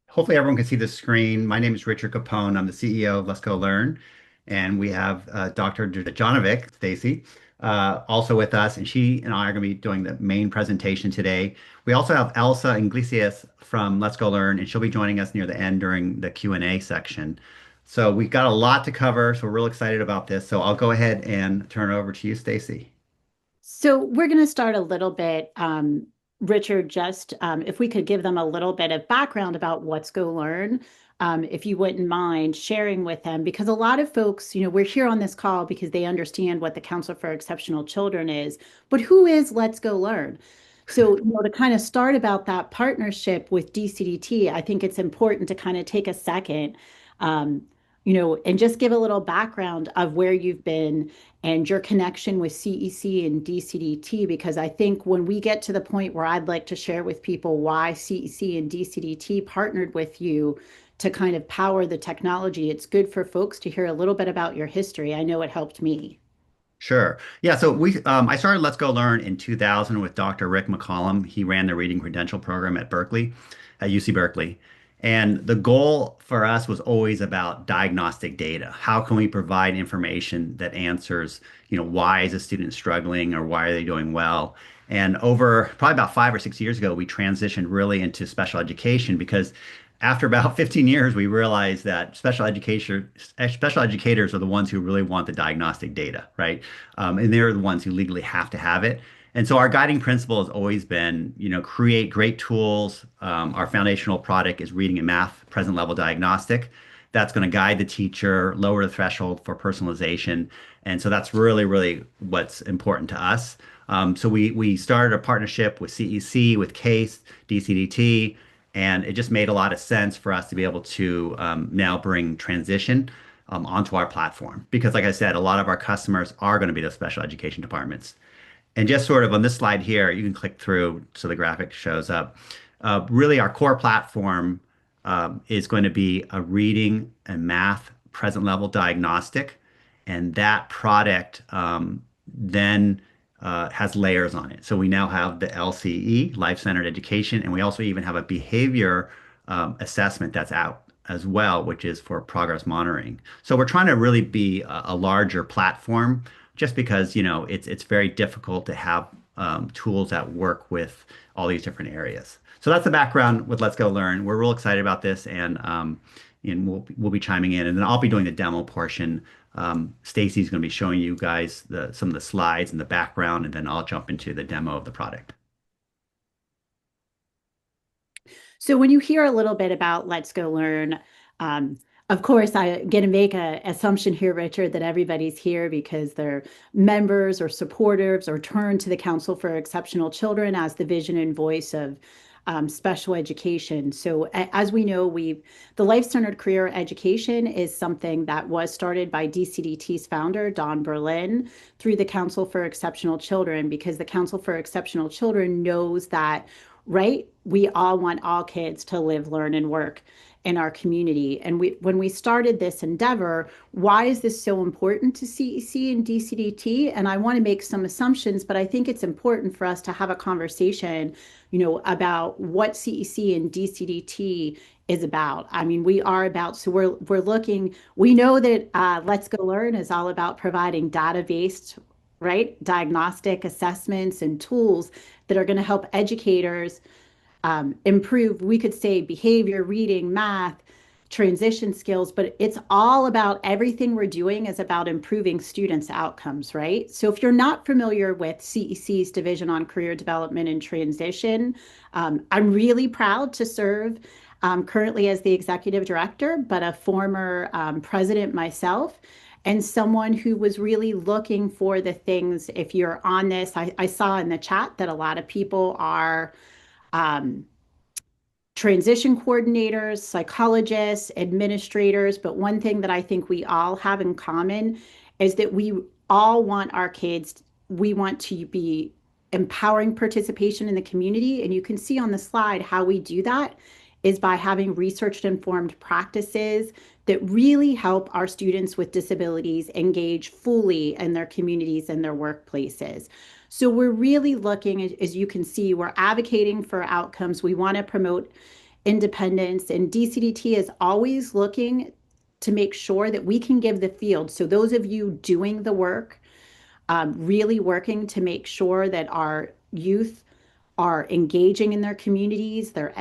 Hopefully everyone can see the screen. My name is Richard Capone. I'm the CEO of Let's Go Learn. And we have Dr. Dojonovic, Stacie, also with us. And she and I are going to be doing the main presentation today. We also have Elsa Iglesias from Let's Go Learn, and she'll be joining us near the end during the Q&A section. So we've got a lot to cover, so we're real excited about this. So I'll go ahead and turn it over to you, Stacie. So we're going to start a little bit, Richard, just if we could give them a little bit of background about what's Go Learn, if you wouldn't mind sharing with them, because a lot of folks, we're here on this call because they understand what the Council for Exceptional Children is, but who is Let's Go Learn? So, to kind of start about that partnership with DCDT, I think it's important to kind of take a second, um, and just give a little background of where you've been and your connection with CEC and DCDT, because I think when we get to the point where I'd like to share with people why CEC and DCDT partnered with you to kind of power the technology, it's good for folks to hear a little bit about your history. I know it helped me. Sure. Yeah, so I started Let's Go Learn in 2000 with Dr. Rick McCollum. He ran the Reading Credential program at Berkeley, at UC Berkeley. And the goal for us was always about diagnostic data. How can we provide information that answers, why is a student struggling or why are they doing well? And over probably about 5 or 6 years ago, we transitioned really into special education because after about 15 years, we realized that special educators are the ones who really want the diagnostic data, right? And they're the ones who legally have to have it. And so our guiding principle has always been, create great tools. Our foundational product is reading and math present level diagnostic. That's going to guide the teacher, lower the threshold for personalization. And so that's really, really what's important to us. So we started a partnership with CEC, with CASE, DCDT, and it just made a lot of sense for us to be able to now bring transition onto our platform. Because like I said, a lot of our customers are going to be the special education departments. And just sort of on this slide here, you can click through so the graphic shows up. Really, our core platform is going to be a reading and math present level diagnostic. And that product then has layers on it. So we now have the LCE, life-centered education, and we also even have a behavior assessment that's out as well, which is for progress monitoring. So we're trying to really be a larger platform just because, it's very difficult to have tools that work with all these different areas. So that's the background with Let's Go Learn. We're real excited about this, and we'll be chiming in, and then I'll be doing the demo portion. Stacie's going to be showing you guys some of the slides and the background, and then I'll jump into the demo of the product. So when you hear a little bit about Let's Go Learn, of course, I'm going to make an assumption here, Richard, that everybody's here because they're members or supporters or turn to the Council for Exceptional Children as the vision and voice of special education. So as we know, the life-centered career education is something that was started by DCDT's founder, Don Berlin, through the Council for Exceptional Children, because the Council for Exceptional Children knows that, right, we all want all kids to live, learn, and work in our community. And when we started this endeavor, why is this so important to CEC and DCDT? And I want to make some assumptions, but I think it's important for us to have a conversation, about what CEC and DCDT is about. I mean, we are about, so we're looking, we know that Let's Go Learn is all about providing data-based, right, diagnostic assessments and tools that are going to help educators improve, we could say, behavior, reading, math, transition skills, but it's all about everything we're doing is about improving students' outcomes, right? So if you're not familiar with CEC's Division on Career Development and Transition, I'm really proud to serve currently as the executive director, but a former president myself. And someone who was really looking for the things, if you're on this, I saw in the chat that a lot of people are um, transition coordinators, psychologists, administrators. But one thing that I think we all have in common is that we all want our kids, we want to be empowering participation in the community. And you can see on the slide how we do that is by having research informed practices that really help our students with disabilities engage fully in their communities and their workplaces. So we're really looking, as you can see, we're advocating for outcomes. We want to promote independence, and DCDT is always looking to make sure that we can give the field. So those of you doing the work, really working to make sure that our youth are engaging in their communities, their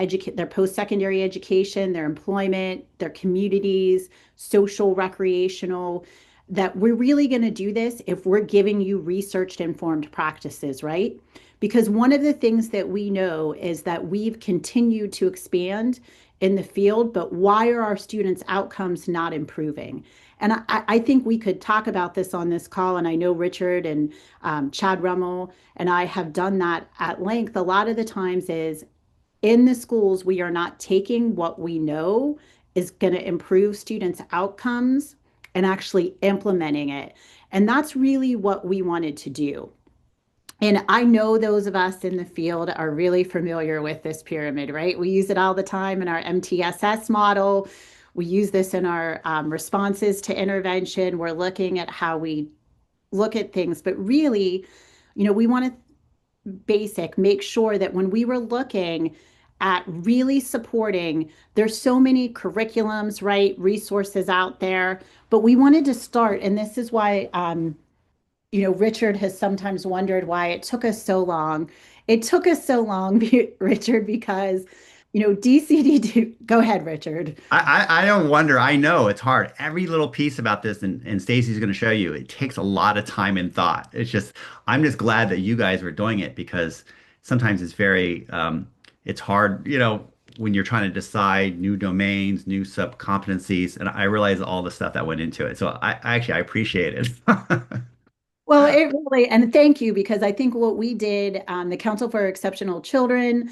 post-secondary education, their employment, their communities, social, recreational, that we're really going to do this if we're giving you research informed practices, right? Because one of the things that we know is that we've continued to expand in the field, but why are our students' outcomes not improving? And I think we could talk about this on this call. And I know Richard and Chad Rummel and I have done that at length. A lot of the times is in the schools, we are not taking what we know is going to improve students' outcomes and actually implementing it. And that's really what we wanted to do. And I know those of us in the field are really familiar with this pyramid, right? We use it all the time in our MTSS model. We use this in our responses to intervention. We're looking at how we look at things, but really, we want to make sure that when we were looking at really supporting, there's so many curriculums, right? Resources out there, but we wanted to start, and this is why Richard has sometimes wondered why it took us so long. It took us so long, Richard, because, DCD, go ahead, Richard. I don't wonder. I know it's hard. Every little piece about this, and Stacey's going to show you, it takes a lot of time and thought. I'm just glad that you guys were doing it because sometimes it's hard, when you're trying to decide new domains, new sub competencies, and I realize all the stuff that went into it. So I appreciate it. Well, it really, and thank you, because I think what we did, the Council for Exceptional Children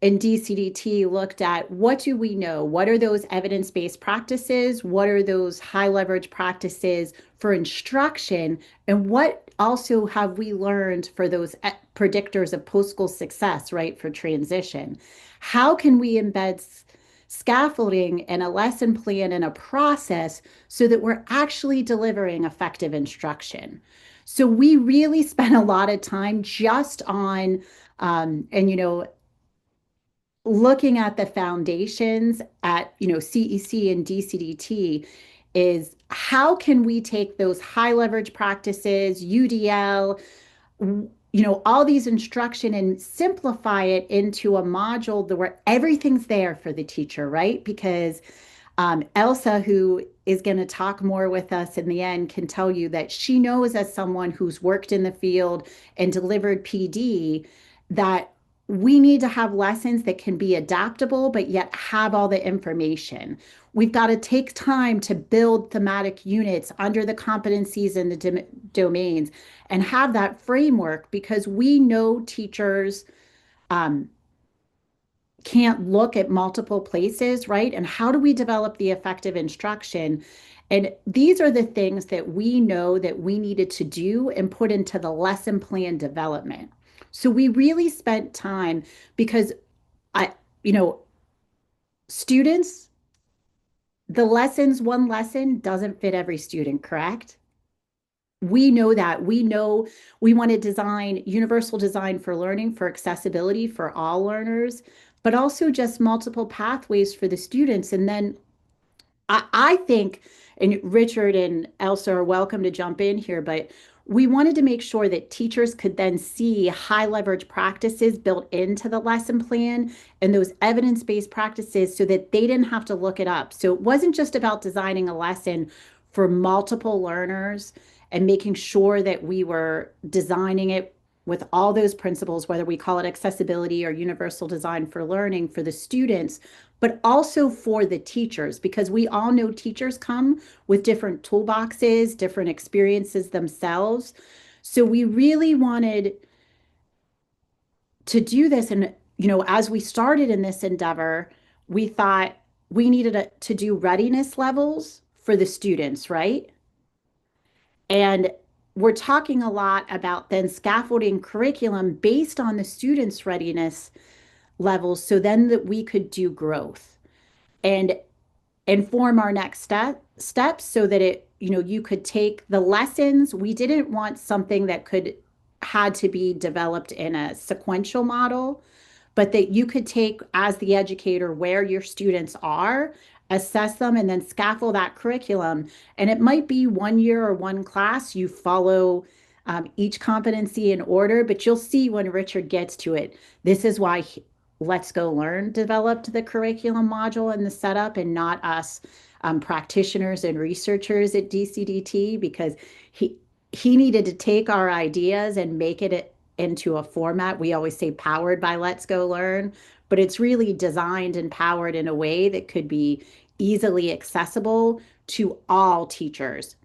and DCDT looked at what do we know? What are those evidence-based practices? What are those high leverage practices for instruction? And what also have we learned for those predictors of post-school success, right, for transition? How can we embed scaffolding and a lesson plan and a process so that we're actually delivering effective instruction? So we really spent a lot of time just on, and looking at the foundations at, CEC and DCDT is how can we take those high leverage practices, UDL, all these instruction and simplify it into a module where everything's there for the teacher, right? Because Elsa, who is going to talk more with us in the end, can tell you that she knows as someone who's worked in the field and delivered PD that we need to have lessons that can be adaptable, but yet have all the information. We've got to take time to build thematic units under the competencies and the domains and have that framework because we know teachers um, can't look at multiple places, right? And how do we develop the effective instruction? And these are the things that we know that we needed to do and put into the lesson plan development. So we really spent time because I, you know, students, one lesson doesn't fit every student, correct? We know that. We know we want to design universal design for learning, for accessibility for all learners, but also just multiple pathways for the students. And then I think, and Richard and Elsa are welcome to jump in here, but we wanted to make sure that teachers could then see high leverage practices built into the lesson plan and those evidence-based practices so that they didn't have to look it up. So it wasn't just about designing a lesson for multiple learners and making sure that we were designing it with all those principles, whether we call it accessibility or universal design for learning for the students, but also for the teachers, because we all know teachers come with different toolboxes, different experiences themselves. So we really wanted to do this. And, as we started in this endeavor, we thought we needed to do readiness levels for the students, right? And we're talking a lot about then scaffolding curriculum based on the students' readiness levels so then that we could do growth and inform our next steps so that you could take the lessons. We didn't want something that had to be developed in a sequential model, but that you could take as the educator where your students are, assess them, and then scaffold that curriculum. And it might be 1 year or one class. You follow each competency in order, but you'll see when Richard gets to it. This is why Let's Go Learn developed the curriculum module and the setup, and not us practitioners and researchers at DCDT, because he he needed to take our ideas and make it into a format. We always say powered by Let's Go Learn, but it's really designed and powered in a way that could be easily accessible to all teachers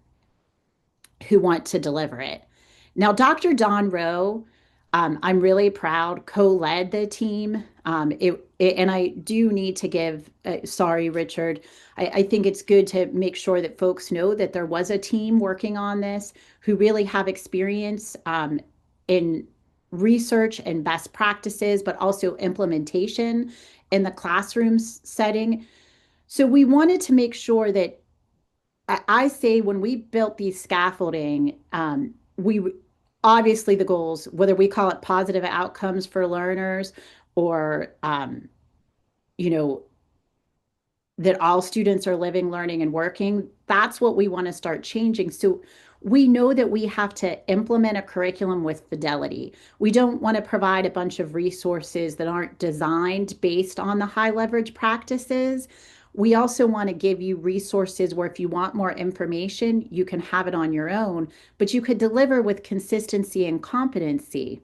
who want to deliver it. Now, Dr. Don Rowe, I'm really proud, co-led the team. And I do need to give, sorry, Richard, I think it's good to make sure that folks know that there was a team working on this who really have experience in research and best practices, but also implementation in the classroom setting. So we wanted to make sure that I say when we built these scaffolding, we obviously the goals, whether we call it positive outcomes for learners or, you know, that all students are living, learning, and working, that's what we want to start changing. So we know that we have to implement a curriculum with fidelity. We don't want to provide a bunch of resources that aren't designed based on the high leverage practices. We also want to give you resources where if you want more information, you can have it on your own, but you could deliver with consistency and competency.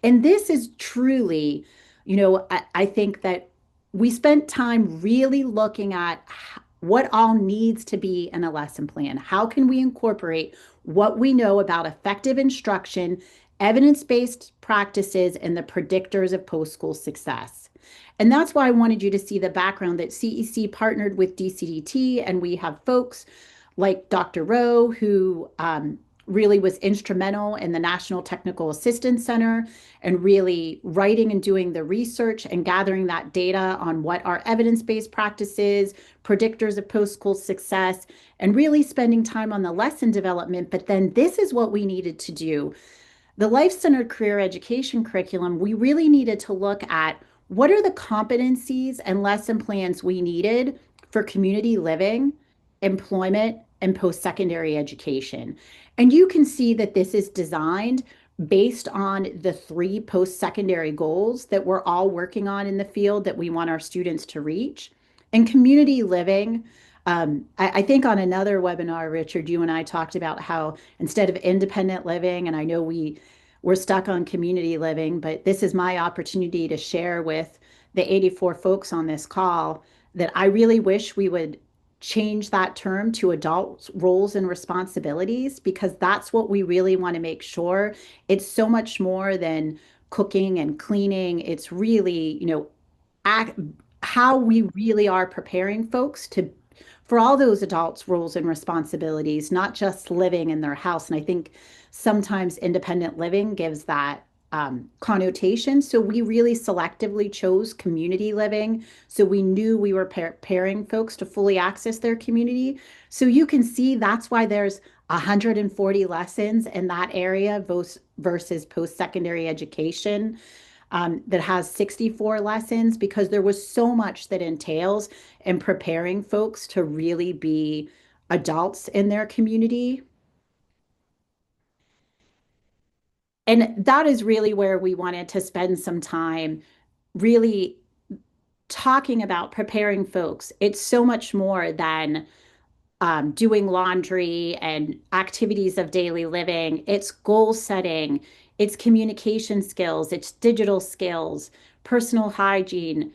And this is truly, I think that we spent time really looking at what all needs to be in a lesson plan. How can we incorporate what we know about effective instruction, evidence-based practices, and the predictors of post-school success? And that's why I wanted you to see the background that CEC partnered with DCDT, and we have folks like Dr. Rowe, who really was instrumental in the National Technical Assistance Center and really writing and doing the research and gathering that data on what are evidence-based practices, predictors of post-school success, and really spending time on the lesson development. But then this is what we needed to do. The life-centered career education curriculum, we really needed to look at what are the competencies and lesson plans we needed for community living, employment, and post-secondary education. And you can see that this is designed based on the three post-secondary goals that we're all working on in the field that we want our students to reach. And community living, I think on another webinar, Richard, you and I talked about how instead of independent living, and I know we're stuck on community living, but this is my opportunity to share with the 84 folks on this call that I really wish we would change that term to adult roles and responsibilities, because that's what we really want to make sure. It's so much more than cooking and cleaning. It's really, act, how we really are preparing folks to for all those adults' roles and responsibilities, not just living in their house. And I think sometimes independent living gives that connotation. So we really selectively chose community living. So we knew we were preparing folks to fully access their community. So you can see that's why there's 140 lessons in that area versus post-secondary education that has 64 lessons, because there was so much that entails in preparing folks to really be adults in their community. And that is really where we wanted to spend some time really talking about preparing folks. It's so much more than doing laundry and activities of daily living. It's goal setting, it's communication skills, it's digital skills, personal hygiene.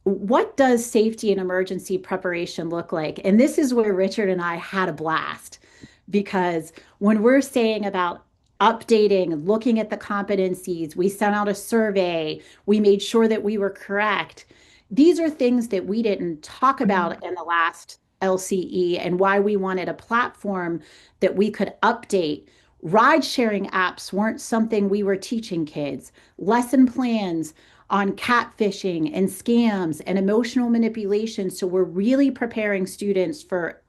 What does safety and emergency preparation look like? And this is where Richard and I had a blast, because when we're saying about updating, looking at the competencies, we sent out a survey, we made sure that we were correct. These are things that we didn't talk about in the last LCE, and why we wanted a platform that we could update. Ride sharing apps weren't something we were teaching kids. Lesson plans on catfishing and scams and emotional manipulation. So we're really preparing students for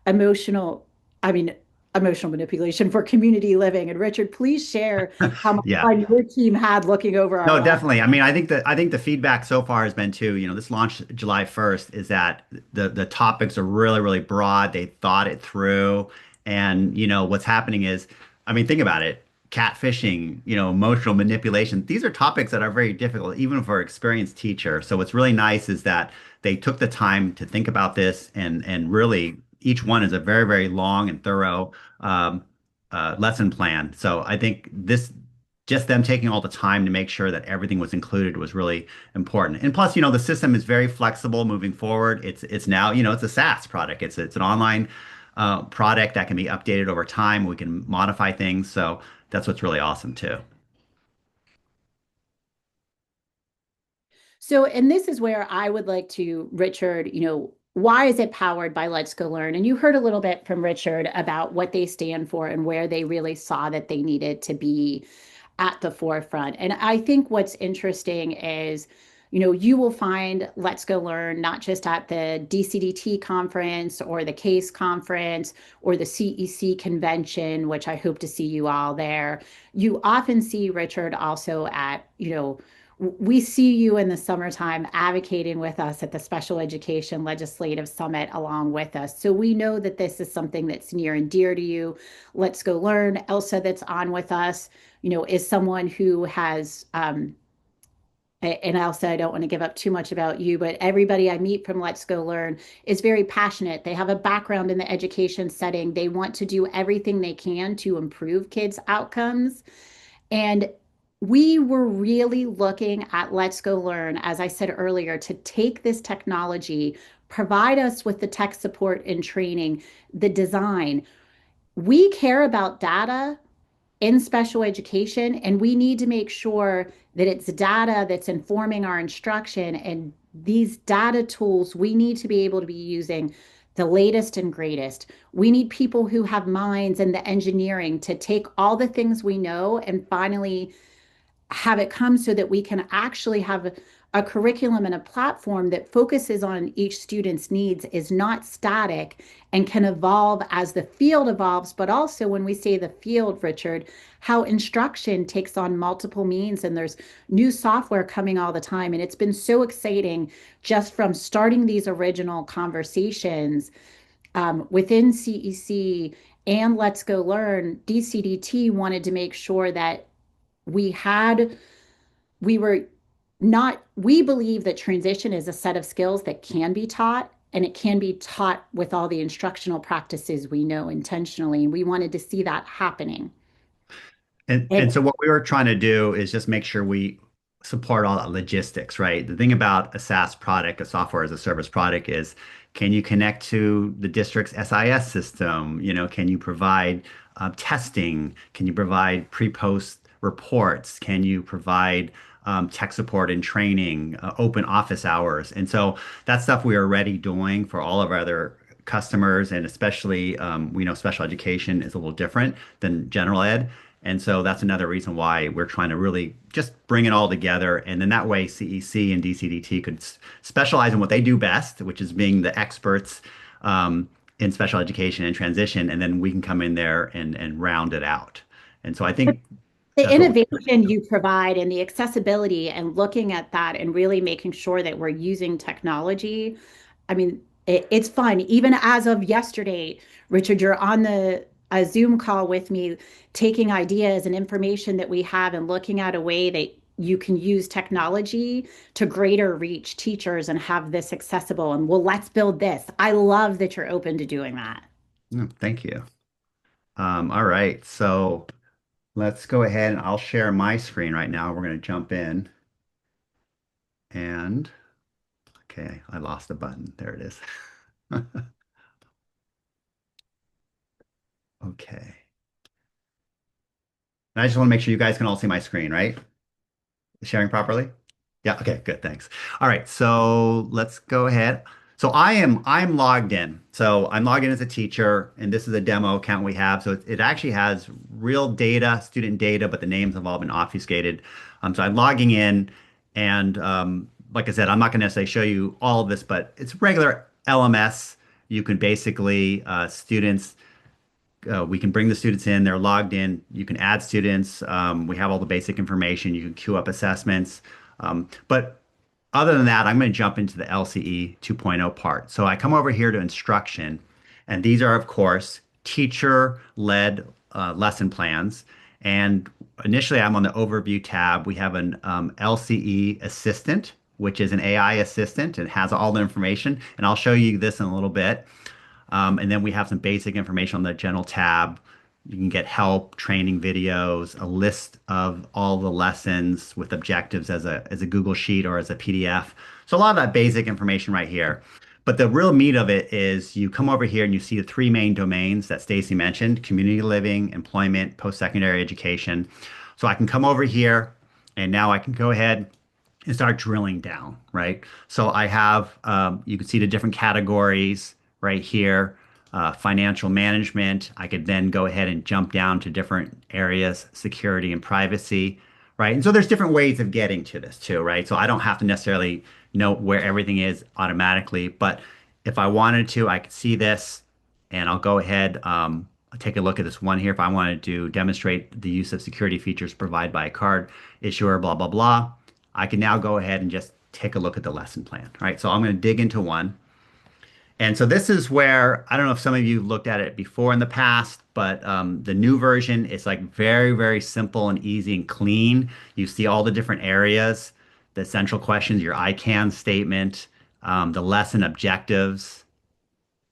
emotional, I mean, emotional manipulation for community living. And Richard, please share how much Yeah. fun your team had looking over our No, lab. definitely. I mean, I think the feedback so far has been too, this launched July 1st, is that the topics are really, really broad. They thought it through. And, what's happening is, I mean, think about it. Catfishing, emotional manipulation. These are topics that are very difficult, even for an experienced teacher. So what's really nice is that they took the time to think about this and really each one is a very, very long and thorough um, lesson plan. So I think this just them taking all the time to make sure that everything was included was really important. And plus, the system is very flexible moving forward. It's now, it's a SaaS product. It's an online product that can be updated over time. We can modify things. So that's what's really awesome too. So, and this is where I would like to, Richard, why is it powered by Let's Go Learn? And you heard a little bit from Richard about what they stand for and where they really saw that they needed to be at the forefront. And I think what's interesting is, you will find Let's Go Learn not just at the DCDT conference or the CASE conference or the CEC convention, which I hope to see you all there. You often see Richard also at, we see you in the summertime advocating with us at the Special Education Legislative Summit along with us. So we know that this is something that's near and dear to you. Let's Go Learn. Elsa, that's on with us, is someone who has, and Elsa, I don't want to give up too much about you, but everybody I meet from Let's Go Learn is very passionate. They have a background in the education setting. They want to do everything they can to improve kids' outcomes. And we were really looking at Let's Go Learn, as I said earlier, to take this technology, provide us with the tech support and training, the design. We care about data in special education, and we need to make sure that it's data that's informing our instruction. And these data tools, we need to be able to be using the latest and greatest. We need people who have minds in the engineering to take all the things we know and finally have it come so that we can actually have a curriculum and a platform that focuses on each student's needs, is not static and can evolve as the field evolves. But also, when we say the field, Richard, how instruction takes on multiple means, and there's new software coming all the time. And it's been so exciting just from starting these original conversations within CEC and Let's Go Learn. DCDT wanted to make sure that we had we were not we believe that transition is a set of skills that can be taught, and it can be taught with all the instructional practices we know intentionally, and we wanted to see that happening. And And so what we were trying to do is just make sure we support all that logistics, right? The thing about a SaaS product, a software as a service product, is can you connect to the district's SIS system? Can you provide testing? Can you provide pre-post reports? Can you provide tech support and training, open office hours? And so that stuff we are already doing for all of our other customers, and especially we know special education is a little different than general ed. And so that's another reason why we're trying to really just bring it all together. And then that way, CEC and DCDT could specialize in what they do best, which is being the experts in special education and transition. And then we can come in there and round it out. And so I think the that's what innovation you provide and the accessibility and looking at that and really making sure that we're using technology. I mean, it's fun. Even as of yesterday, Richard, you're on a Zoom call with me, taking ideas and information that we have and looking at a way that you can use technology to greater reach teachers and have this accessible. And well, let's build this. I love that you're open to doing that. thank you. All right. So let's go ahead and I'll share my screen right now. We're going to jump in and okay, I lost the button. There it is. Okay. And I just want to make sure you guys can all see my screen, right? Sharing properly? Yeah, okay, good, thanks. All right, so let's go ahead. So I'm logged in. So I'm logged in as a teacher, and this is a demo account we have. So it actually has real data, student data, but the names have all been obfuscated. So I'm logging in, and like I said, I'm not going to necessarily show you all of this, but it's regular LMS. You can basically students we can bring the students in, they're logged in, you can add students, we have all the basic information, you can queue up assessments. But other than that, I'm going to jump into the LCE 2.0 part. So I come over here to instruction, and these are, of course, teacher-led lesson plans. And initially, I'm on the overview tab. We have an LCE assistant, which is an AI assistant. It has all the information, and I'll show you this in a little bit. And then we have some basic information on the general tab. You can get help, training videos, a list of all the lessons with objectives as a Google Sheet or as a PDF. So a lot of that basic information right here. But the real meat of it is you come over here and you see the three main domains that Stacie mentioned: community living, employment, post-secondary education. So I can come over here and now I can go ahead and start drilling down, right? So I have, you can see the different categories right here, financial management. I could then go ahead and jump down to different areas, security and privacy, right? And so there's different ways of getting to this too, right? So I don't have to necessarily know where everything is automatically, but if I wanted to, I could see this and I'll go ahead, take a look at this one here. If I wanted to demonstrate the use of security features provided by a card issuer, blah, blah, blah, I can now go ahead and just take a look at the lesson plan, right? So I'm going to dig into one. And so this is where, I don't know if some of you looked at it before in the past, but the new version is like very, very simple and easy and clean. You see all the different areas, the central questions, your I can statement, the lesson objectives,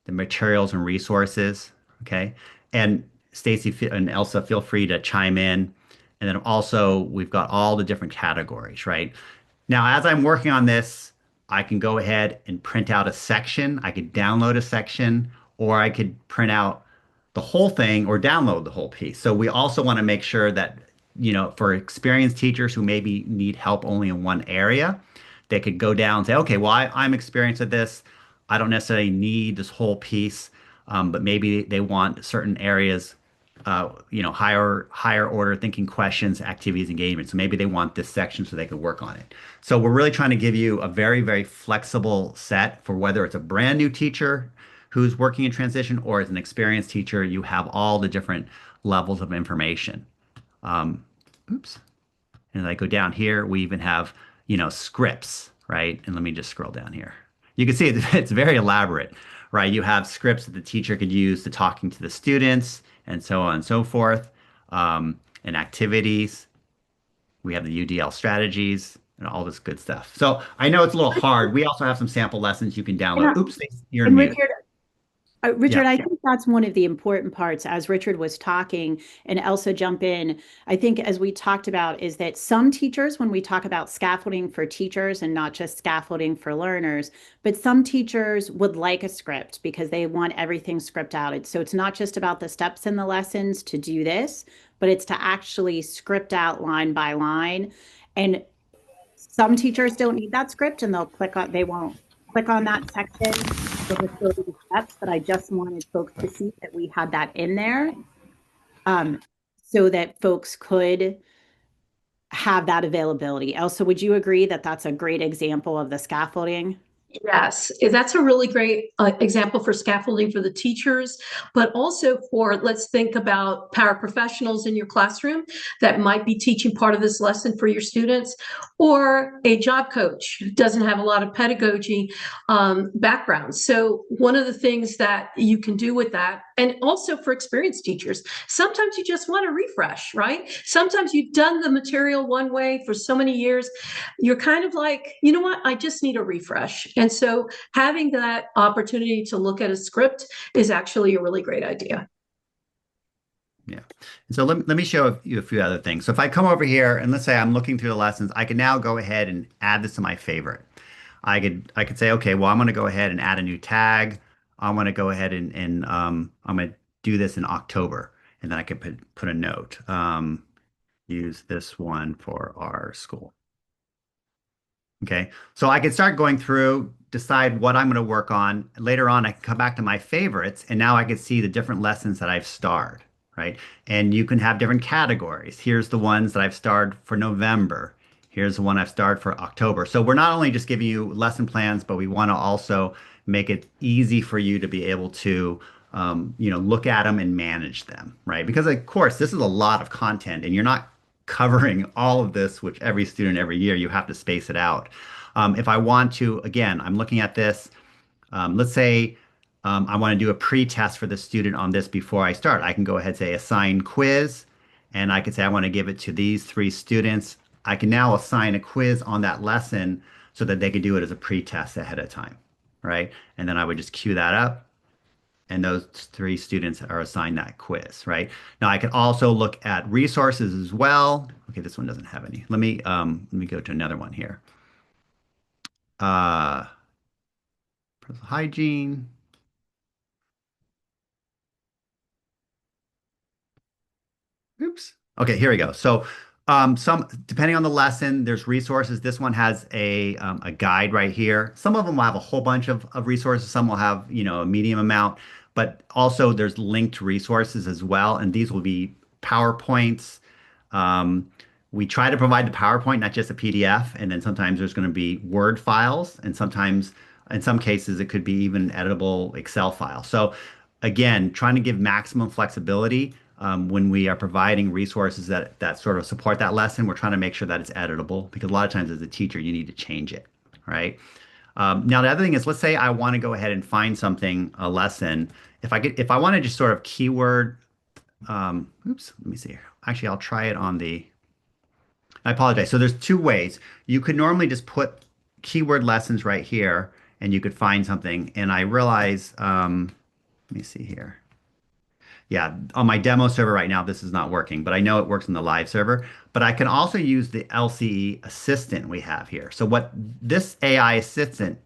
the materials and resources. Okay. And Stacie and Elsa, feel free to chime in. And then also we've got all the different categories, right? Now, as I'm working on this, I can go ahead and print out a section. I could download a section, or I could print out the whole thing or download the whole piece. So we also want to make sure that, for experienced teachers who maybe need help only in one area, they could go down and say, okay, well, I'm experienced at this. I don't necessarily need this whole piece, but maybe they want certain areas, higher order thinking questions, activities, engagement. So maybe they want this section so they could work on it. So we're really trying to give you a very, very flexible set for whether it's a brand new teacher who's working in transition or as an experienced teacher, you have all the different levels of information. Um, oops. And I go down here, we even have, scripts, right? And let me just scroll down here. You can see it's very elaborate, right? You have scripts that the teacher could use to talking to the students and so on and so forth, and activities. We have the UDL strategies and all this good stuff. So I know it's a little hard. We also have some sample lessons you can Yeah. download. Oops, you're And muted. Richard, Yeah. Richard, I think that's one of the important parts as Richard was talking and Elsa jump in. I think as we talked about is that some teachers, when we talk about scaffolding for teachers and not just scaffolding for learners, but some teachers would like a script because they want everything script outed. So it's not just about the steps in the lessons to do this, but it's to actually script out line by line. And some teachers don't need that script and they won't click on that section. They'll just go to the steps, but I just wanted folks to see that we had that in there, um, so that folks could have that availability. Elsa, would you agree that that's a great example of the scaffolding? Yes, that's a really great example for scaffolding for the teachers, but also for, let's think about paraprofessionals in your classroom that might be teaching part of this lesson for your students, or a job coach who doesn't have a lot of pedagogy background. So one of the things that you can do with that, and also for experienced teachers, sometimes you just want to refresh, right? Sometimes you've done the material one way for so many years, you're kind of like, you know what, I just need a refresh. And so having that opportunity to look at a script is actually a really great idea. Yeah. And so let me show you a few other things. So if I come over here and let's say I'm looking through the lessons, I can now go ahead and add this to my favorite. I could say, okay, well, I'm going to go ahead and add a new tag. I'm going to go ahead and I'm going to do this in October. And then I could put a note. Use this one for our school. Okay, so I can start going through, decide what I'm going to work on. Later on, I can come back to my favorites, and now I can see the different lessons that I've starred, right? And you can have different categories. Here's the ones that I've starred for November. Here's the one I've starred for October. So we're not only just giving you lesson plans, but we want to also make it easy for you to be able to look at them and manage them, right? Because of course, this is a lot of content and you're not covering all of this with every student every year. You have to space it out. If I want to, again, I'm looking at this. Let's say I want to do a pre-test for the student on this before I start. I can go ahead and say assign quiz, and I can say I want to give it to these 3 students. I can now assign a quiz on that lesson so that they could do it as a pre-test ahead of time, right? And then I would just queue that up, and those 3 students are assigned that quiz, right? Now I can also look at resources as well. Okay, this one doesn't have any. Let me go to another one here. Uh, Personal hygiene. Oops. Okay, here we go. So, some depending on the lesson, there's resources. This one has a guide right here. Some of them will have a whole bunch of resources. Some will have, a medium amount, but also there's linked resources as well. And these will be PowerPoints. Um, we try to provide the PowerPoint, not just a PDF. And then sometimes there's going to be Word files, and sometimes, in some cases, it could be even editable Excel file. So, again, trying to give maximum flexibility when we are providing resources that sort of support that lesson. We're trying to make sure that it's editable because a lot of times as a teacher, you need to change it, right? Now the other thing is, let's say I want to go ahead and find something, a lesson. If I want to just sort of keyword, oops, let me see here. Actually, I'll try it on I apologize. So there's 2 ways. You could normally just put keyword lessons right here and you could find something. And I realize, let me see here. Yeah, on my demo server right now, this is not working, but I know it works in the live server. But I can also use the LCE assistant we have here. So what this AI assistant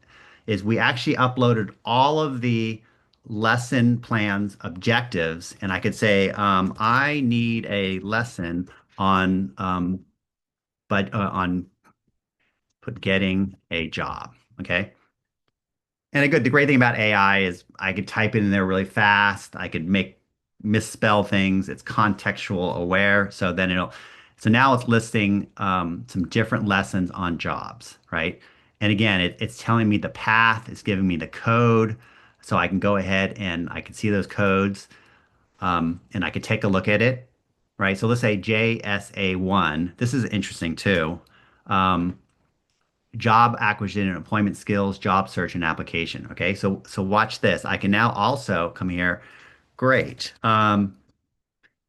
is, we actually uploaded all of the lesson plans objectives, and I could say, I need a lesson on on getting a job. Okay. And the great thing about AI is I could type it in there really fast. I could misspell things. It's contextual aware. So now it's listing some different lessons on jobs, right? And again, it's telling me the path. It's giving me the code. So I can go ahead and I can see those codes, and I could take a look at it, right? So let's say JSA1. This is interesting too. Um, Job acquisition and employment skills, job search and application. Okay, so watch this. I can now also come here. Great.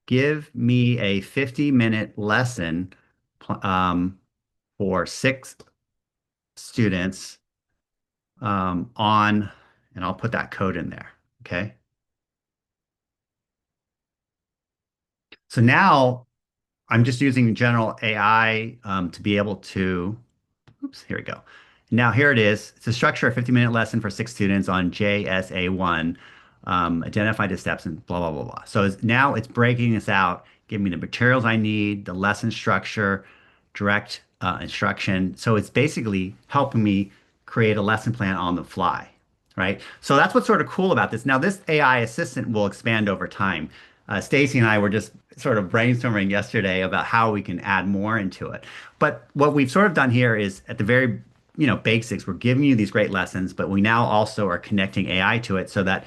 Give me a 50-minute lesson for 6 students on, and I'll put that code in there. Okay. So now I'm just using general AI to be able to. Oops, here we go. Now here it is. It's a structure, a 50-minute lesson for 6 students on JSA1. Identify the steps and blah, blah, blah, blah. So now it's breaking this out, giving me the materials I need, the lesson structure, direct instruction. So it's basically helping me create a lesson plan on the fly, right? So that's what's sort of cool about this. Now, this AI assistant will expand over time. Stacie and I were just sort of brainstorming yesterday about how we can add more into it. But what we've sort of done here is at the very, basics, we're giving you these great lessons, but we now also are connecting AI to it so that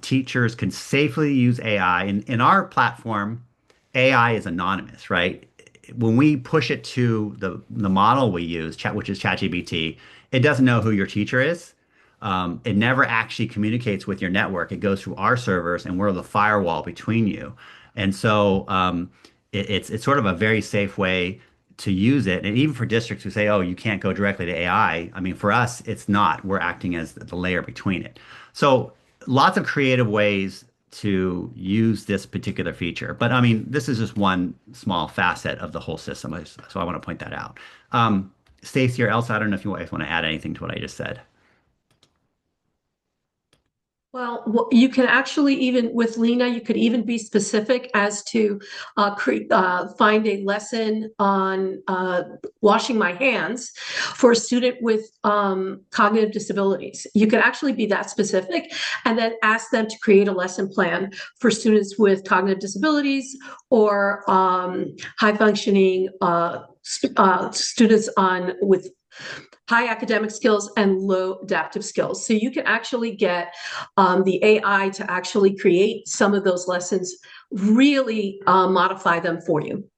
teachers can safely use AI. In our platform, AI is anonymous, right? When we push it to the model we use, which is ChatGPT, it doesn't know who your teacher is. It never actually communicates with your network. It goes through our servers, and we're the firewall between you. And so it's sort of a very safe way to use it. And even for districts who say, "Oh, you can't go directly to AI," I mean, for us, it's not. We're acting as the layer between it. So lots of creative ways to use this particular feature. But I mean, this is just one small facet of the whole system. So I want to point that out. Stacie or Elsa, I don't know if you guys want to add anything to what I just said. Well, you can actually, even with Lena, you could even be specific as to find a lesson on washing my hands for a student with cognitive disabilities. You could actually be that specific and then ask them to create a lesson plan for students with cognitive disabilities or high functioning students with high academic skills and low adaptive skills. So you can actually get the AI to actually create some of those lessons, really modify them for you.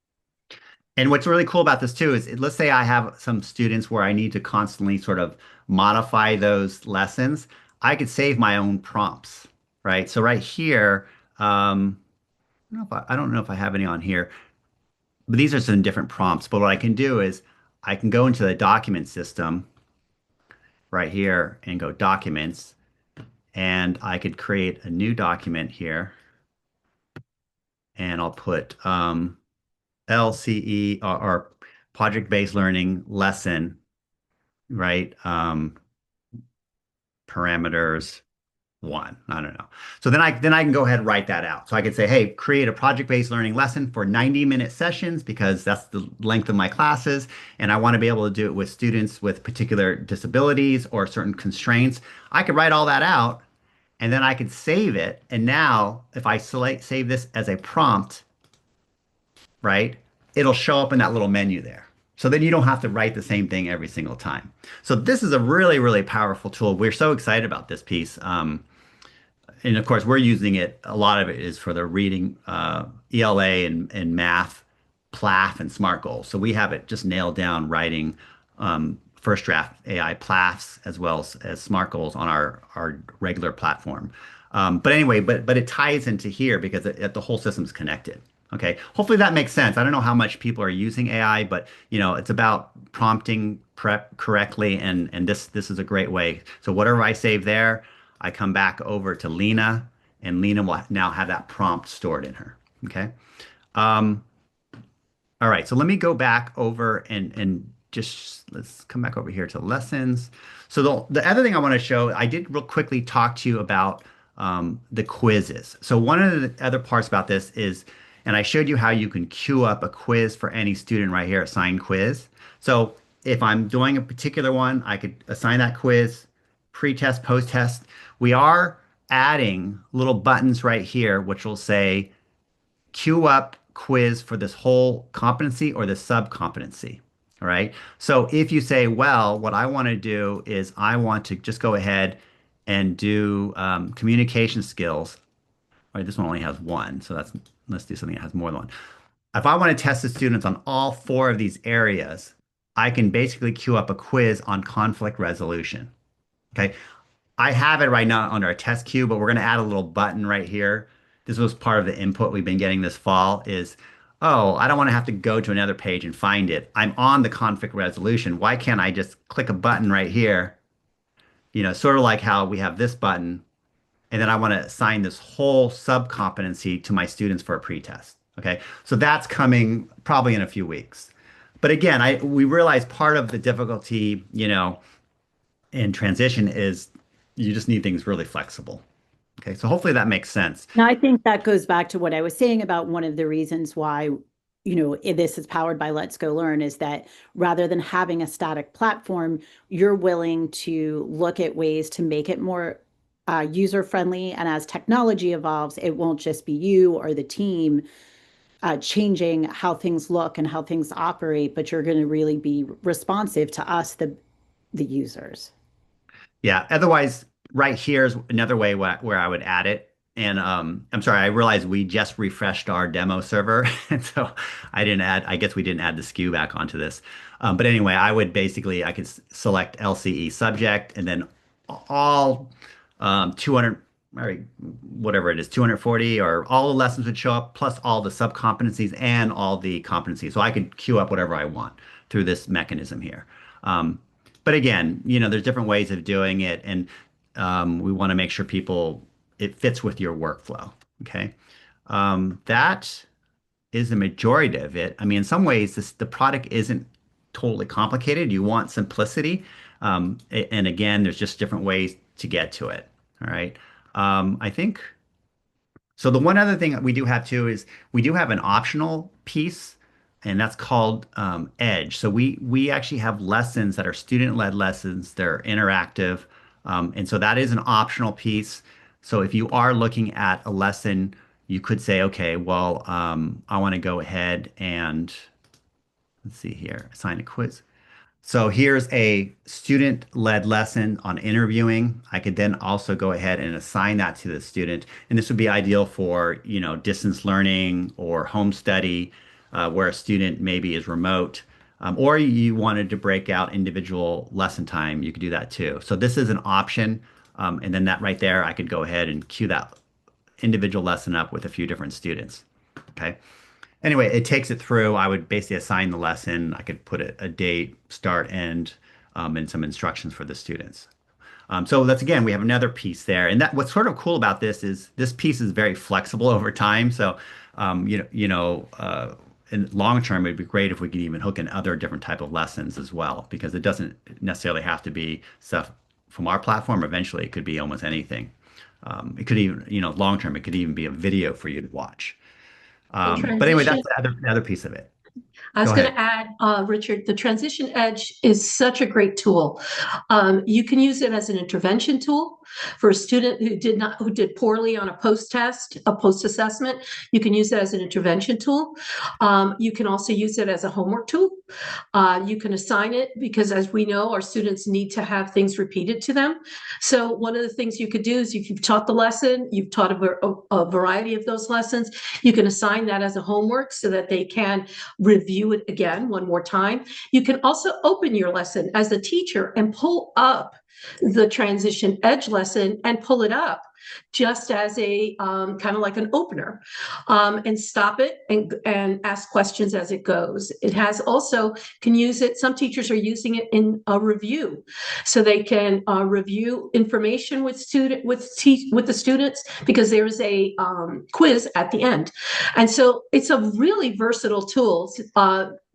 And what's really cool about this too is let's say I have some students where I need to constantly sort of modify those lessons. I could save my own prompts, right? So right here, I don't know if I have any on here, but these are some different prompts. But what I can do is I can go into the document system right here and go documents, and I could create a new document here, and I'll put LCE or project-based learning lesson, right? Parameters one. I don't know. So then I can go ahead and write that out. So I could say, hey, create a project-based learning lesson for 90-minute sessions because that's the length of my classes, and I want to be able to do it with students with particular disabilities or certain constraints. I could write all that out, and then I could save it. And now, if I save this as a prompt, right, it'll show up in that little menu there. So then you don't have to write the same thing every single time. So this is a really, really powerful tool. We're so excited about this piece. And of course, we're using it. A lot of it is for the reading, ELA and math, PLAF, and SMART goals. So we have it just nailed down writing first draft AI PLAFs as well as SMART goals on our regular platform. But anyway, but it ties into here because the whole system's connected. Okay, hopefully that makes sense. I don't know how much people are using AI, but it's about prompting prep correctly, and this is a great way. So whatever I save there, I come back over to Lena, and Lena will now have that prompt stored in her. Okay. Um, all right, so let me go back over and just let's come back over here to lessons. So the other thing I want to show, I did real quickly talk to you about the quizzes. So one of the other parts about this is, and I showed you how you can queue up a quiz for any student right here, assign quiz. So if I'm doing a particular one, I could assign that quiz, pre-test, post-test. We are adding little buttons right here, which will say queue up quiz for this whole competency or the sub-competency. All right. So if you say, well, what I want to do is I want to just go ahead and do communication skills. All right, this one only has one, so let's do something that has more than one. If I want to test the students on all four of these areas, I can basically queue up a quiz on conflict resolution. Okay. I have it right now under a test queue, but we're going to add a little button right here. This was part of the input we've been getting this fall is, oh, I don't want to have to go to another page and find it. I'm on the conflict resolution. Why can't I just click a button right here? Sort of like how we have this button, and then I want to assign this whole sub-competency to my students for a pretest. Okay, so that's coming probably in a few weeks. But again, we realize part of the difficulty, in transition is you just need things really flexible. Okay, so hopefully that makes sense. Now, I think that goes back to what I was saying about one of the reasons why, this is powered by Let's Go Learn is that rather than having a static platform, you're willing to look at ways to make it more user friendly. And as technology evolves, it won't just be you or the team changing how things look and how things operate, but you're going to really be responsive to us, the users. Yeah. Otherwise, right here is another way where I would add it. And I'm sorry, I realized we just refreshed our demo server. And so I guess we didn't add the SKU back onto this. But anyway, I could select LCE subject and then all 200, or whatever it is, 240, or all the lessons would show up, plus all the sub competencies and all the competencies. So I could queue up whatever I want through this mechanism here. But again, there's different ways of doing it, and we want to make sure it fits with your workflow. Okay. That is the majority of it. I mean, in some ways, the product isn't totally complicated. You want simplicity. And again, there's just different ways to get to it. All right. I think so. The one other thing that we do have too is we do have an optional piece, and that's called Edge. So we actually have lessons that are student-led lessons. They're interactive, and so that is an optional piece. So if you are looking at a lesson, you could say, okay, well, I want to go ahead and let's see here, assign a quiz. So here's a student-led lesson on interviewing. I could then also go ahead and assign that to the student. And this would be ideal for, distance learning or home study, where a student maybe is remote, or you wanted to break out individual lesson time, you could do that too. So this is an option. And then that right there, I could go ahead and queue that individual lesson up with a few different students. Okay. Anyway, it takes it through. I would basically assign the lesson. I could put a date, start, end, and some instructions for the students. So that's again, we have another piece there. And that what's sort of cool about this is this piece is very flexible over time. So, in long term, it'd be great if we could even hook in other different type of lessons as well, because it doesn't necessarily have to be stuff from our platform. Eventually, it could be almost anything. It could even, long term, it could even be a video for you to watch. And But anyway, transition that's the other piece of it. I was Go going ahead. to add, Richard, the Transition Edge is such a great tool. You can use it as an intervention tool for a student who did poorly on a post test, a post assessment. You can use it as an intervention tool. You can also use it as a homework tool. You can assign it because, as we know, our students need to have things repeated to them. So one of the things you could do is if you've taught the lesson, you've taught a variety of those lessons, you can assign that as a homework so that they can review it again one more time. You can also open your lesson as a teacher and pull up the transition edge lesson and pull it up just as a kind of like an opener, and stop it and ask questions as it goes. It has also can use it. Some teachers are using it in a review, so they can review information with the students because there's a quiz at the end, and so it's a really versatile tool.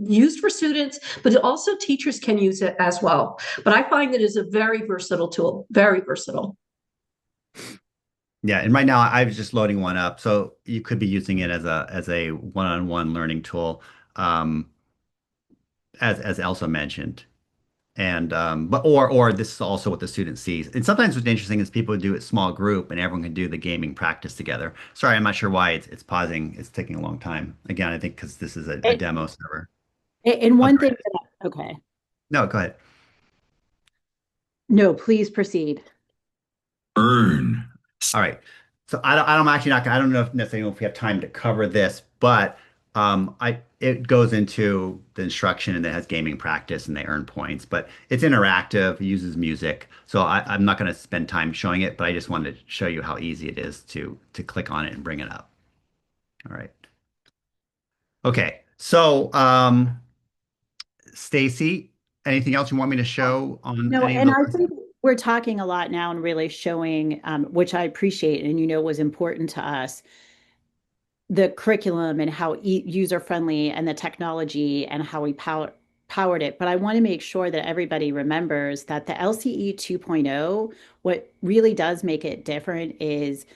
Used for students, but also teachers can use it as well. But I find it is a very versatile tool, very versatile. Yeah, and right now I was just loading one up, so you could be using it as a one-on-one learning tool, um, as Elsa mentioned. And but or this is also what the student sees. And sometimes what's interesting is people do it small group and everyone can do the gaming practice together. Sorry, I'm not sure why it's pausing. It's taking a long time. Again, I think because this is a And, demo server. and Oh, one there thing it is. okay. No, go ahead. No, please proceed. Earn. All right. So I'm actually not, I don't know if necessarily if we have time to cover this, but it goes into the instruction and it has gaming practice and they earn points, but it's interactive, it uses music. So I'm not going to spend time showing it, but I just wanted to show you how easy it is to click on it and bring it up. All right. Okay. So, Stacie, anything else you want me to show on No, any of and the I lessons? think we're talking a lot now and really showing, which I appreciate and was important to us, the curriculum and how user friendly and the technology and how we powered it. But I want to make sure that everybody remembers that the LCE 2.0, what really does make it different is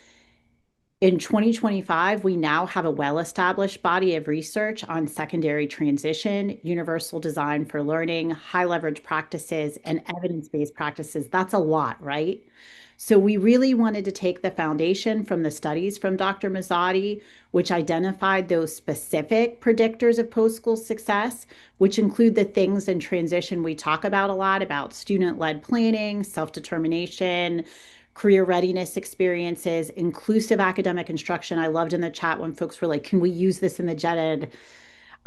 in 2025, we now have a well-established body of research on secondary transition, universal design for learning, high leverage practices, and evidence-based practices. That's a lot, right? So we really wanted to take the foundation from the studies from Dr. Mazzotti, which identified those specific predictors of post-school success, which include the things in transition we talk about a lot about student-led planning, self-determination, career readiness experiences, inclusive academic instruction. I loved in the chat when folks were like, can we use this in the gen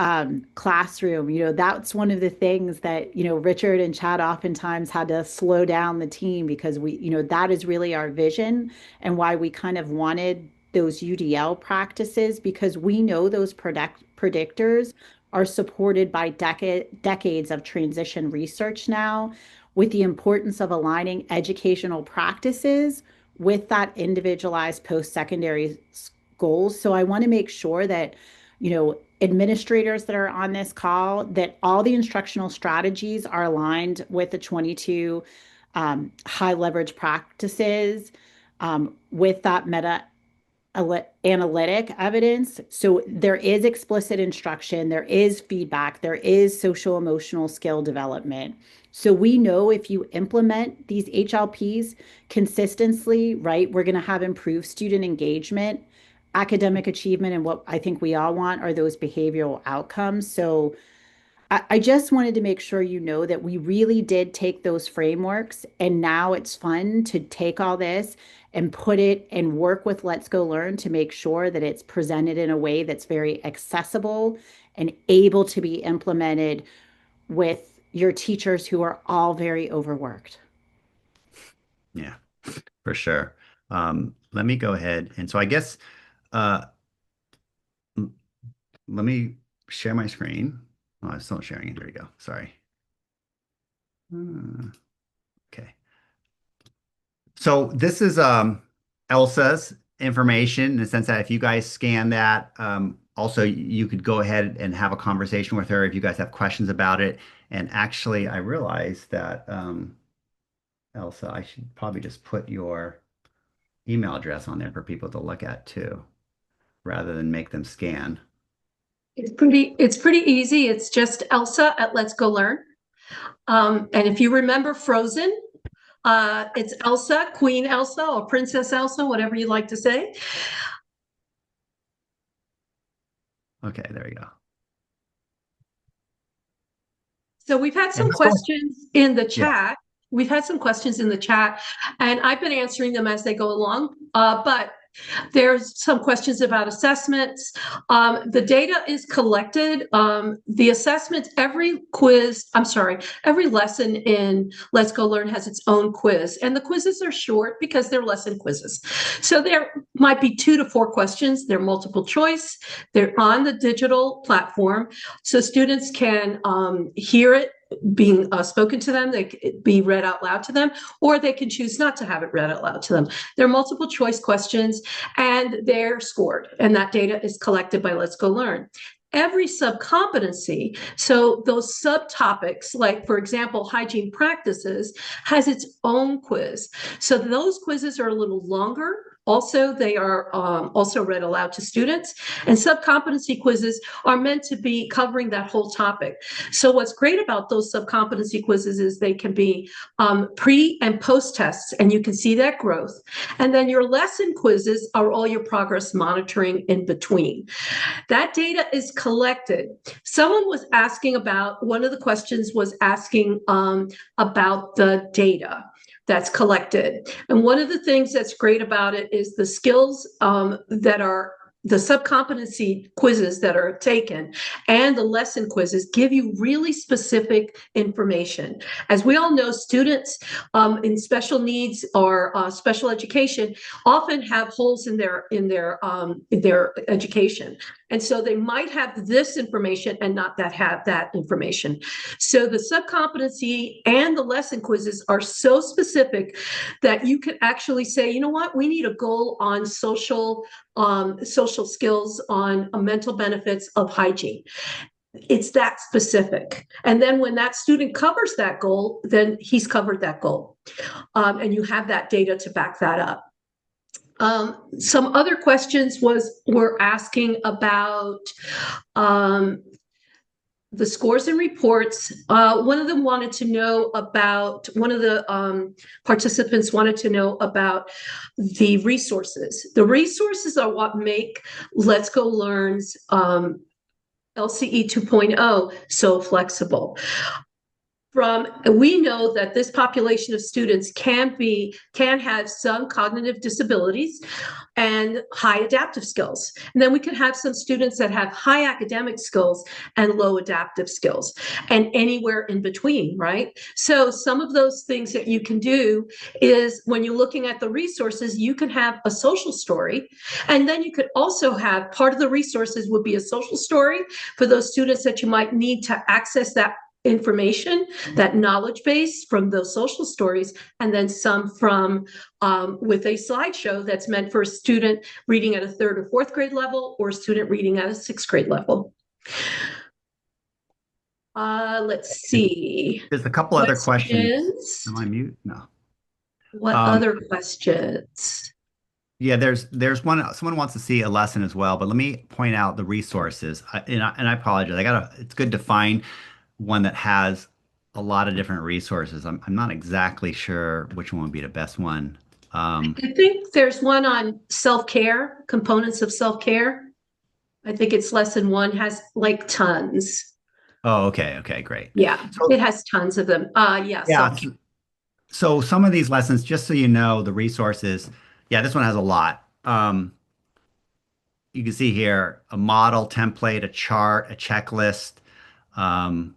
ed classroom? That's one of the things that, Richard and Chad oftentimes had to slow down the team because that is really our vision and why we kind of wanted those UDL practices because we know those predictors are supported by decades of transition research now with the importance of aligning educational practices with that individualized post-secondary goals. So I want to make sure that, administrators that are on this call, that all the instructional strategies are aligned with the 22 high leverage practices with that meta analytic evidence. So there is explicit instruction, there is feedback, there is social emotional skill development. So we know if you implement these HLPs consistently, right, we're going to have improved student engagement, academic achievement, and what I think we all want are those behavioral outcomes. So I just wanted to make sure you know that we really did take those frameworks, and now it's fun to take all this and put it and work with Let's Go Learn to make sure that it's presented in a way that's very accessible and able to be implemented with your teachers who are all very overworked. Yeah, for sure. Let me go ahead. And so I guess uh, l- let me share my screen. Oh, I'm still sharing it. There you go. Sorry. Okay. So this is Elsa's information in the sense that if you guys scan that, also you could go ahead and have a conversation with her if you guys have questions about it. And actually, I realized that Elsa, I should probably just put your email address on there for people to look at too, rather than make them scan. It's pretty easy. It's just Elsa at Let's Go Learn. And if you remember Frozen, it's Elsa, Queen Elsa, or Princess Elsa, whatever you like to say. Okay, there we go. So we've had And some let's go. questions in the Yeah. chat. We've had some questions in the chat, and I've been answering them as they go along. But there's some questions about assessments. The data is collected. The assessments, every lesson in Let's Go Learn has its own quiz, and the quizzes are short because they're lesson quizzes. So there might be 2 to 4 questions. They're multiple choice. They're on the digital platform, so students can hear it being spoken to them. They can be read out loud to them, or they can choose not to have it read out loud to them. They're multiple choice questions, and they're scored, and that data is collected by Let's Go Learn. Every subcompetency, so those subtopics, like for example, hygiene practices, has its own quiz. So those quizzes are a little longer. Also, they are also read aloud to students, and subcompetency quizzes are meant to be covering that whole topic. So what's great about those subcompetency quizzes is they can be pre and post tests, and you can see that growth. And then your lesson quizzes are all your progress monitoring in between. That data is collected. Someone was asking about, one of the questions was asking about the data that's collected. And one of the things that's great about it is the skills that are the subcompetency quizzes that are taken and the lesson quizzes give you really specific information. As we all know, students in special needs or special education often have holes in their education. And so they might have this information and not have that information. So the subcompetency and the lesson quizzes are so specific that you can actually say, you know what, we need a goal on social skills, on mental benefits of hygiene. It's that specific. And then when that student covers that goal, then he's covered that goal. And you have that data to back that up. Some other questions were asking about the scores and reports. One of them wanted to know about, one of the participants wanted to know about the resources. The resources are what make Let's Go Learn's LCE 2.0 so flexible. We know that this population of students can have some cognitive disabilities and high adaptive skills. And then we can have some students that have high academic skills and low adaptive skills, and anywhere in between, right? So some of those things that you can do is when you're looking at the resources, you can have a social story, and then you could also have part of the resources would be a social story for those students that you might need to access that information, that knowledge base from those social stories, and then some from with a slideshow that's meant for a student reading at a 3rd or 4th grade level, or a student reading at a 6th grade level. Let's see. There's a couple other questions. Am I mute? No. What other questions? Yeah, there's one. Someone wants to see a lesson as well, but let me point out the resources. And I apologize. It's good to find one that has a lot of different resources. I'm not exactly sure which one would be the best one. I think there's one on self-care, components of self-care. I think it's lesson 1, has like tons. Oh, okay, okay, great. Yeah, So it has tons of them. Yeah, yeah, self-care. so some of these lessons, just so you know, the resources, yeah, this one has a lot. You can see here a model, template, a chart, a checklist, um,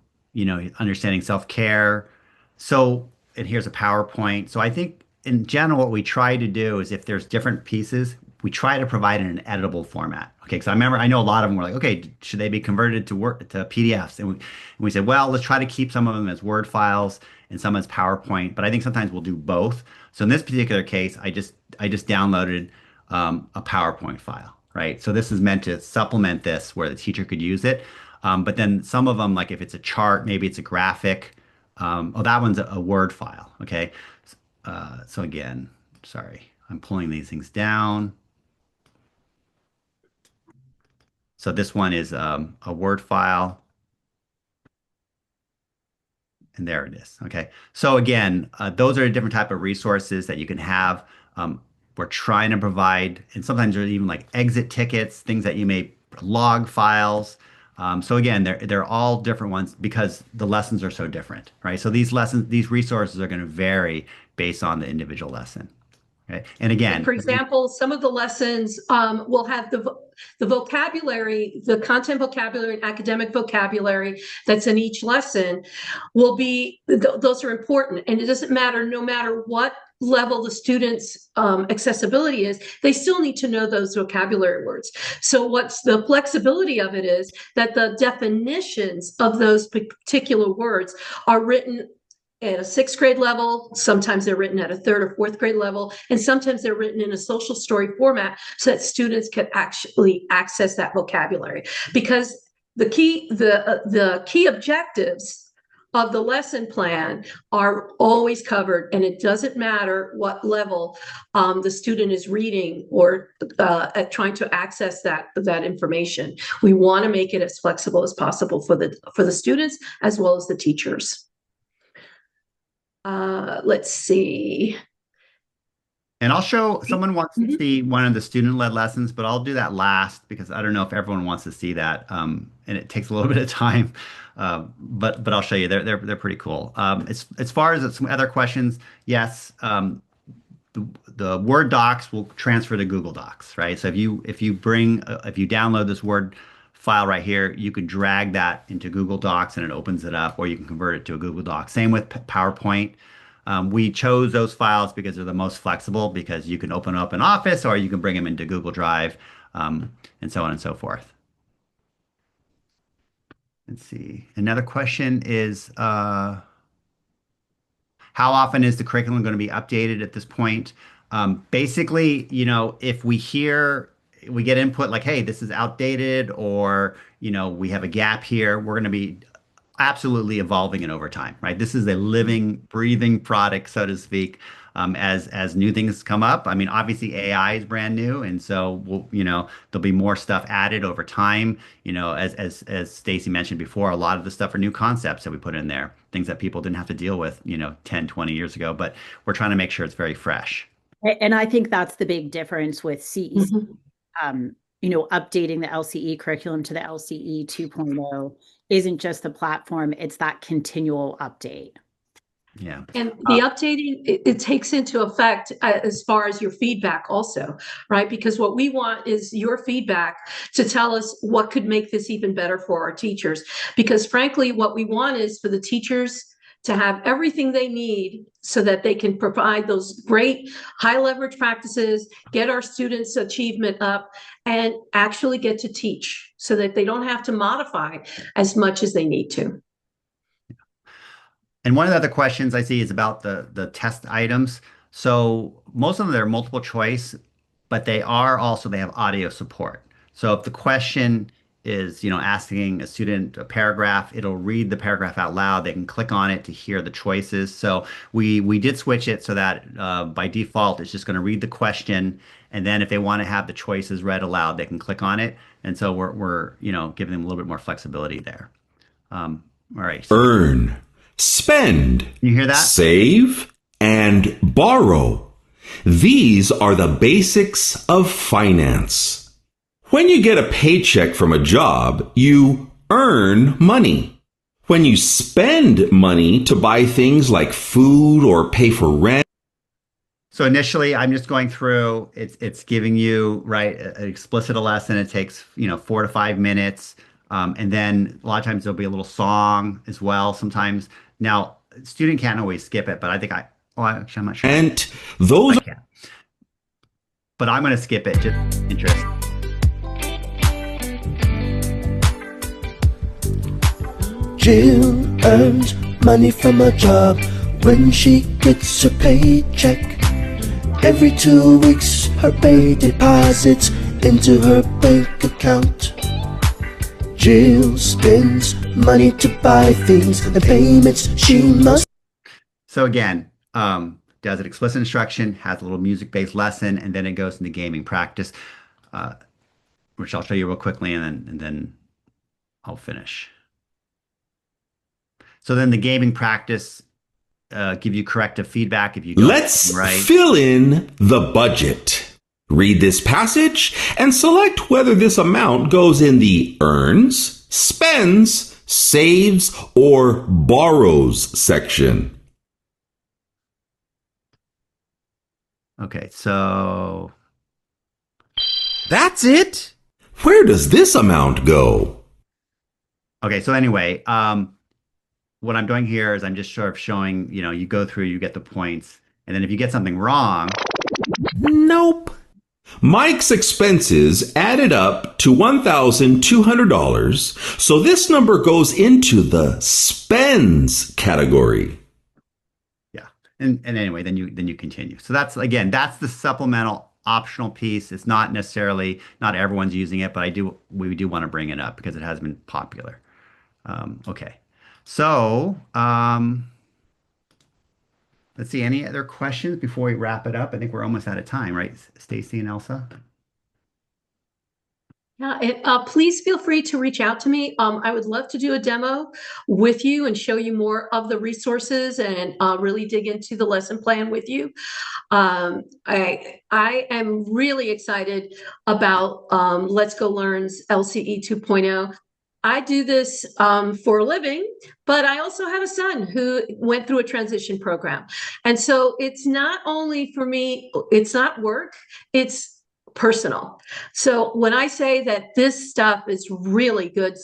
understanding self-care. So, and here's a PowerPoint. So I think in general, what we try to do is if there's different pieces, we try to provide in an editable format. Okay, because I know a lot of them were like, okay, should they be converted to PDFs? And we said, well, let's try to keep some of them as Word files and some as PowerPoint. But I think sometimes we'll do both. So in this particular case, I just downloaded a PowerPoint file, right? So this is meant to supplement this where the teacher could use it. But then some of them, like if it's a chart, maybe it's a graphic. Oh, that one's a Word file. Okay. So again, sorry, I'm pulling these things down. So this one is a Word file, and there it is. Okay. So again, those are a different type of resources that you can have. We're trying to provide, and sometimes there's even like exit tickets, things that you may log files. So again, they're all different ones because the lessons are so different, right? So these resources are going to vary based on the individual lesson. Okay. And Like, again, for example, some of the lessons will have the vocabulary, the content vocabulary and academic vocabulary that's in each lesson will be, those are important. And it doesn't matter, no matter what level the student's accessibility is, they still need to know those vocabulary words. So what's the flexibility of it is that the definitions of those particular words are written at a sixth grade level. Sometimes they're written at a third or fourth grade level, and sometimes they're written in a social story format so that students can actually access that vocabulary. Because the key objectives of the lesson plan are always covered, and it doesn't matter what level the student is reading or trying to access that information. We want to make it as flexible as possible for the students as well as the teachers. Let's see. and I'll show someone wants to Mhm. see one of the student-led lessons, but I'll do that last because I don't know if everyone wants to see that. And it takes a little bit of time. But I'll show you. They're pretty cool. As far as some other questions, yes, the Word docs will transfer to Google Docs, right? So if you download this Word file right here, you can drag that into Google Docs and it opens it up, or you can convert it to a Google Doc. Same with PowerPoint. We chose those files because they're the most flexible because you can open up in Office or you can bring them into Google Drive, and so on and so forth. Let's see. Another question is, how often is the curriculum going to be updated at this point? Basically, if we get input like, hey, this is outdated, or, we have a gap here, we're going to be absolutely evolving it over time, right? This is a living, breathing product, so to speak. As new things come up, I mean, obviously AI is brand new, and so there'll be more stuff added over time. As Stacie mentioned before, a lot of the stuff are new concepts that we put in there, things that people didn't have to deal with, 10, 20 years ago. But we're trying to make sure it's very fresh. And I think that's the big difference with CEC, Mhm. updating the LCE curriculum to the LCE 2.0 isn't just the platform, it's that continual update. Yeah. And the updating, it takes into effect as far as your feedback also, right? Because what we want is your feedback to tell us what could make this even better for our teachers. Because frankly, what we want is for the teachers to have everything they need so that they can provide those great high leverage practices, get our students' achievement up, and actually get to teach so that they don't have to modify as much as they need to. And one of the other questions I see is about the test items. So most of them are multiple choice, but they have audio support. So if the question is, asking a student a paragraph, it'll read the paragraph out loud. They can click on it to hear the choices. So we did switch it so that by default it's just going to read the question, and then if they want to have the choices read aloud, they can click on it. And so we're giving them a little bit more flexibility there. All right. So Earn, spend, you hear that? save, and borrow. These are the basics of finance. When you get a paycheck from a job, you earn money. when you spend money to buy things like food or pay for rent. So initially, I'm just going through. It's giving you right an explicit lesson. It takes 4 to 5 minutes, and then a lot of times there'll be a little song as well. Sometimes now, student can't always skip it, but I think actually I'm not sure. And those I can, but I'm going to skip it. Just interest. Jill earns money from a job when she gets her paycheck. Every 2 weeks, her pay deposits into her bank account. Jill spends money to buy things and payments she must. So again, does an explicit instruction, has a little music-based lesson, and then it goes into gaming practice, which I'll show you real quickly, and then I'll finish. So then the gaming practice give you corrective feedback if you don't. Let's fill in the budget. Read this passage and select whether this amount goes in the earns, spends, saves, or borrows section. Okay, so that's it. Where does this amount go? Okay, so anyway, what I'm doing here is I'm just sort of showing, you go through, you get the points, and then if you get something wrong. Nope. Mike's expenses added up to $1,200, so this number goes into the spends category. Yeah, and anyway, then you continue. So that's the supplemental optional piece. It's not everyone's using it, but we do want to bring it up because it has been popular. Okay. So, let's see, any other questions before we wrap it up? I think we're almost out of time, right, Stacie and Elsa? Yeah, please feel free to reach out to me. I would love to do a demo with you and show you more of the resources and really dig into the lesson plan with you. I am really excited about Let's Go Learn's LCE 2.0. I do this for a living, but I also have a son who went through a transition program. And so it's not only for me, it's not work, it's personal. So when I say that this stuff is really good,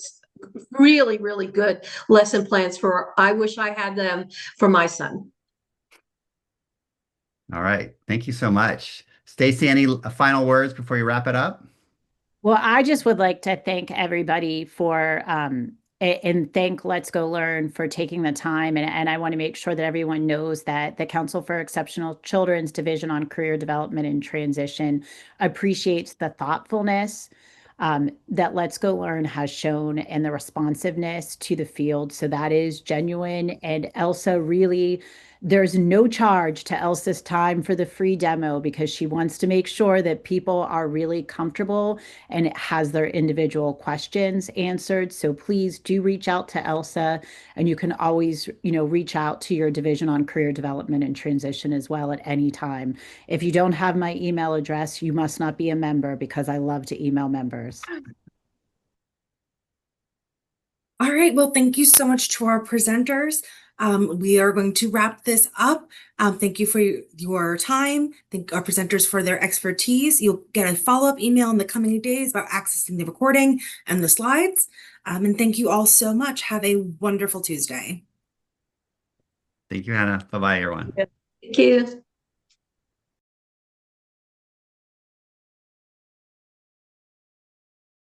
really, really good lesson plans I wish I had them for my son. All right. Thank you so much. Stacie, any final words before you wrap it up? Well, I just would like to thank everybody for and thank Let's Go Learn for taking the time. And I want to make sure that everyone knows that the Council for Exceptional Children's Division on Career Development and Transition appreciates the thoughtfulness that Let's Go Learn has shown and the responsiveness to the field. So that is genuine. And Elsa really, there's no charge to Elsa's time for the free demo because she wants to make sure that people are really comfortable and has their individual questions answered. So please do reach out to Elsa, and you can always, reach out to your Division on Career Development and Transition as well at any time. If you don't have my email address, you must not be a member because I love to email members. All right. Well, thank you so much to our presenters. We are going to wrap this up. Thank you for your time. Thank our presenters for their expertise. You'll get a follow-up email in the coming days about accessing the recording and the slides. And thank you all so much. Have a wonderful Tuesday. Thank you, Hannah. Bye-bye, everyone. Thank you.